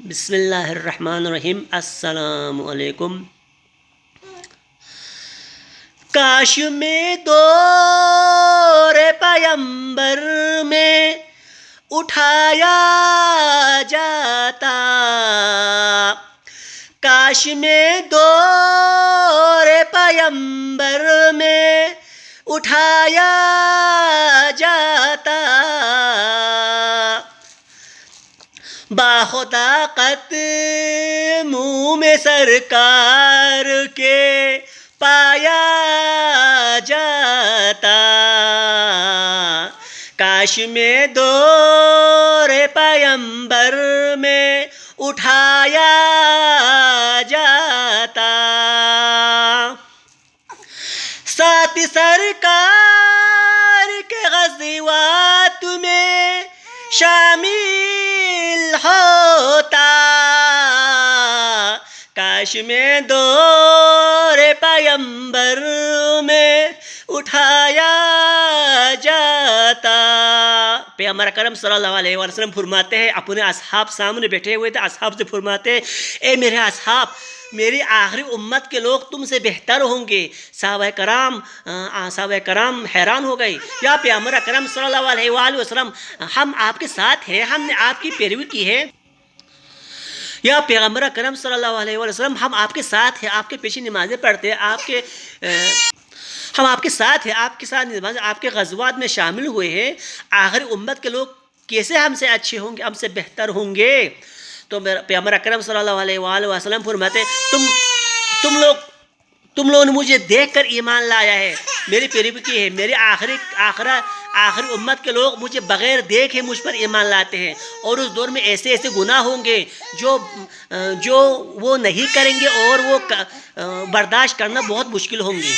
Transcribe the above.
بسم اللہ الرحمن الرحیم۔ السلام علیکم۔ کاش میں دور پیمبر میں اٹھایا جاتا، کاش میں دور پیمبر میں اٹھایا جاتا، باخطاقت منہ میں سرکار کے پایا جاتا، کاش میں دور پیمبر میں اٹھایا جاتا، ساتھ سرکار کے غزوات میں شامل ہوتا، کاش میں دور پیمبر میں اٹھایا جاتا۔ پیغمبر اکرم صلی اللہ علیہ وسلم فرماتے ہیں، اپنے اصحاب سامنے بیٹھے ہوئے تھے، اصحاب سے فرماتے ہیں، اے میرے اصحاب، میری آخری امت کے لوگ تم سے بہتر ہوں گے۔ صحابہ کرام حیران ہو گئے، یا پیغمبر اکرم صلی اللہ علیہ وآلہ وسلم، ہم آپ کے ساتھ ہیں، ہم نے آپ کی پیروی کی ہے، یا پیغمبر اکرم صلی اللہ علیہ وسلم، ہم آپ کے ساتھ ہیں، آپ کے پیچھے نمازیں پڑھتے ہیں، ہم آپ کے ساتھ ہیں، آپ کے ساتھ نماز، آپ کے غزوات میں شامل ہوئے ہیں، آخری امت کے لوگ کیسے ہم سے اچھے ہوں گے، ہم سے بہتر ہوں گے؟ تو پیغمبر اکرم صلی اللہ علیہ وآلہ وسلم فرماتے ہیں، تم لوگوں نے مجھے دیکھ کر ایمان لایا ہے، میری پیروی کی ہے، میری آخری امت کے لوگ مجھے بغیر دیکھے مجھ پر ایمان لاتے ہیں، اور اس دور میں ایسے ایسے گناہ ہوں گے جو وہ نہیں کریں گے، اور وہ برداشت کرنا بہت مشکل ہوں گے۔